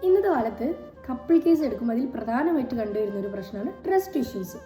ഇന്നത്തെ കാലത്ത് couple case എടുക്കുമ്പോൾ അതിൽ പ്രധാനമായിട്ട് കണ്ടുവരുന്ന ഒരു പ്രശ്നമാണ് ട്രസ്റ്റ് ഇഷ്യൂസ്.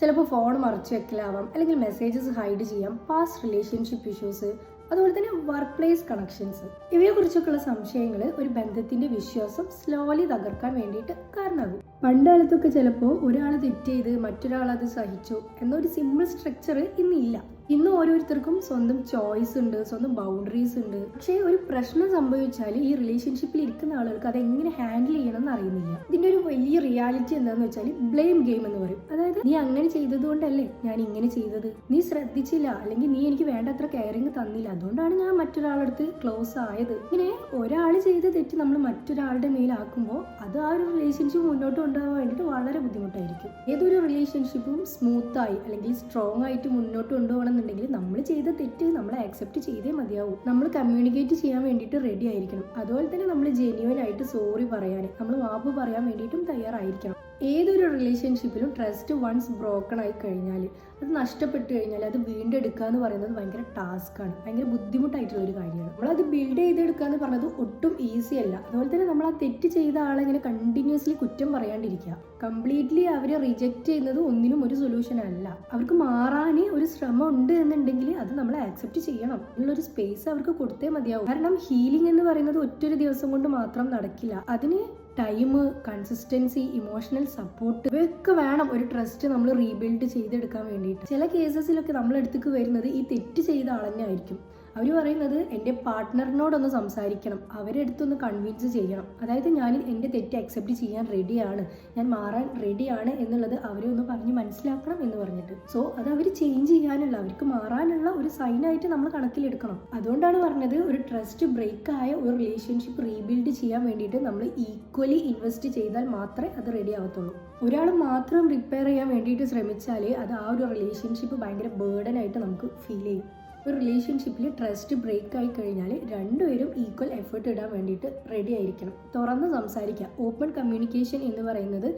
ചിലപ്പോൾ ഫോൺ മറച്ചു വെക്കലാവാം, അല്ലെങ്കിൽ മെസ്സേജസ് ഹൈഡ് ചെയ്യാം, പാസ്റ്റ് റിലേഷൻഷിപ്പ് ഇഷ്യൂസ്, അതുപോലെ തന്നെ വർക്ക് പ്ലേസ് കണക്ഷൻസ്. ഇവയെക്കുറിച്ചൊക്കെയുള്ള സംശയങ്ങൾ ഒരു ബന്ധത്തിന്റെ വിശ്വാസം സ്ലോലി തകർക്കാൻ വേണ്ടിയിട്ട് കാരണമാകും. പണ്ട് കാലത്തൊക്കെ ചിലപ്പോൾ ഒരാൾ തെറ്റ് ചെയ്ത് മറ്റൊരാൾ അത് സഹിച്ചു എന്നൊരു സിമ്പിൾ സ്ട്രക്ചർ ഇന്നില്ല. ഇന്ന് ഓരോരുത്തർക്കും സ്വന്തം ചോയ്സ് ഉണ്ട്, സ്വന്തം ബൗണ്ടറീസ് ഉണ്ട്. പക്ഷേ ഒരു പ്രശ്നം സംഭവിച്ചാൽ ഈ റിലേഷൻഷിപ്പിൽ ഇരിക്കുന്ന ആളുകൾക്ക് അതെങ്ങനെ ഹാൻഡിൽ ചെയ്യണം എന്ന് അറിയുന്നില്ല. ഇതിന്റെ ഒരു വലിയ റിയാലിറ്റി എന്താണെന്ന് വെച്ചാൽ ബ്ലെയിം ഗെയിം എന്ന് പറയും. അതായത് നീ അങ്ങനെ ചെയ്തത് കൊണ്ടല്ലേ ഞാൻ ഇങ്ങനെ ചെയ്തത്, നീ ശ്രദ്ധിച്ചില്ല, അല്ലെങ്കിൽ നീ എനിക്ക് വേണ്ടത്ര കെയറിങ് തന്നില്ല, അതുകൊണ്ടാണ് ഞാൻ മറ്റൊരാളടുത്ത് ക്ലോസ് ആയത്. ഇങ്ങനെ ഒരാൾ ചെയ്ത തെറ്റ് നമ്മൾ മറ്റൊരാളുടെ മേലാക്കുമ്പോൾ അത് ആ ഒരു റിലേഷൻഷിപ്പ് മുന്നോട്ട് കൊണ്ടുപോകാൻ വേണ്ടിയിട്ട് വളരെ ബുദ്ധിമുട്ടായിരിക്കും. ഏതൊരു റിലേഷൻഷിപ്പും സ്മൂത്തായി അല്ലെങ്കിൽ സ്ട്രോങ് ആയിട്ട് മുന്നോട്ട് കൊണ്ടുപോകണം എന്നുണ്ടെങ്കിൽ നമ്മൾ ചെയ്ത തെറ്റ് നമ്മൾ ആക്സെപ്റ്റ് ചെയ്തേ മതിയാവും. നമ്മൾ കമ്മ്യൂണിക്കേറ്റ് ചെയ്യാൻ വേണ്ടിയിട്ട് റെഡി ആയിരിക്കണം. അതുപോലെ തന്നെ നമ്മൾ ജെന്യുവൻ ആയിട്ട് സോറി പറയാൻ, നമ്മൾ മാപ്പ് പറയാൻ വേണ്ടിയിട്ടും തയ്യാറായിരിക്കണം. ഏതൊരു റിലേഷൻഷിപ്പിലും ട്രസ്റ്റ് വൺസ് ബ്രോക്കൺ ആയി കഴിഞ്ഞാൽ, അത് നഷ്ടപ്പെട്ടു കഴിഞ്ഞാൽ അത് വീണ്ടെടുക്കുക എന്ന് പറയുന്നത് ഭയങ്കര ടാസ്ക്കാണ്, ഭയങ്കര ബുദ്ധിമുട്ടായിട്ടുള്ള ഒരു കാര്യമാണ്. നമ്മളത് ബിൽഡ് ചെയ്തെടുക്കുക എന്ന് പറഞ്ഞത് ഒട്ടും ഈസി അല്ല. അതുപോലെ തന്നെ നമ്മൾ ആ തെറ്റ് ചെയ്ത ആളെ ഇങ്ങനെ കണ്ടിന്യൂസ്ലി കുറ്റം പറയാണ്ടിരിക്കുക. കംപ്ലീറ്റ്ലി അവരെ റിജക്റ്റ് ചെയ്യുന്നത് ഒന്നിനും ഒരു സൊല്യൂഷൻ അല്ല. അവർക്ക് മാറാൻ ഒരു ശ്രമം ഉണ്ട് എന്നുണ്ടെങ്കിൽ അത് നമ്മൾ ആക്സെപ്റ്റ് ചെയ്യണം. ഉള്ളൊരു സ്പേസ് അവർക്ക് കൊടുത്തേ മതിയാവും. കാരണം ഹീലിംഗ് എന്ന് പറയുന്നത് ഒറ്റൊരു ദിവസം കൊണ്ട് മാത്രം നടക്കില്ല. അതിന് ടൈം, കൺസിസ്റ്റൻസി, ഇമോഷണൽ സപ്പോർട്ട് ഇവയൊക്കെ വേണം ഒരു ട്രസ്റ്റ് നമ്മൾ റീബിൽഡ് ചെയ്തെടുക്കാൻ വേണ്ടിയിട്ട്. ചില കേസസിലൊക്കെ നമ്മളടുത്തേക്ക് വരുന്നത് ഈ തെറ്റ് ചെയ്ത ആൾ തന്നെ ആയിരിക്കും. അവർ പറയുന്നത് എൻ്റെ പാർട്ട്ണറിനോടൊന്ന് സംസാരിക്കണം, അവരെ അടുത്തൊന്ന് കൺവിൻസ് ചെയ്യണം. അതായത് ഞാൻ എൻ്റെ തെറ്റ് അക്സെപ്റ്റ് ചെയ്യാൻ റെഡിയാണ്, ഞാൻ മാറാൻ റെഡിയാണ് എന്നുള്ളത് അവരെ ഒന്ന് പറഞ്ഞ് മനസ്സിലാക്കണം എന്ന് പറഞ്ഞിട്ട്. സോ അത് അവർ ചേഞ്ച് ചെയ്യാനുള്ള, അവർക്ക് മാറാനുള്ള ഒരു സൈനായിട്ട് നമ്മൾ കണക്കിലെടുക്കണം. അതുകൊണ്ടാണ് പറഞ്ഞത് ഒരു ട്രസ്റ്റ് ബ്രേക്ക് ആയ ഒരു റിലേഷൻഷിപ്പ് റീബിൽഡ് ചെയ്യാൻ വേണ്ടിയിട്ട് നമ്മൾ ഈക്വലി ഇൻവെസ്റ്റ് ചെയ്താൽ മാത്രമേ അത് റെഡി ആവത്തുള്ളൂ. ഒരാൾ മാത്രം റിപ്പയർ ചെയ്യാൻ വേണ്ടിയിട്ട് ശ്രമിച്ചാൽ അത് ആ ഒരു റിലേഷൻഷിപ്പ് ഭയങ്കര ബേർഡനായിട്ട് നമുക്ക് ഫീൽ ചെയ്യും. ഒരു റിലേഷൻഷിപ്പിൽ ട്രസ്റ്റ് ബ്രേക്ക് ആയി കഴിഞ്ഞാൽ രണ്ടുപേരും ഈക്വൽ എഫേർട്ട് ഇടാൻ വേണ്ടിയിട്ട് റെഡി ആയിരിക്കണം. തുറന്ന് സംസാരിക്കുക. ഓപ്പൺ കമ്മ്യൂണിക്കേഷൻ എന്ന് പറയുന്നത്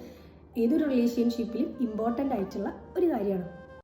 ഏതൊരു റിലേഷൻഷിപ്പിലും ഇമ്പോർട്ടൻ്റ് ആയിട്ടുള്ള ഒരു കാര്യമാണ്.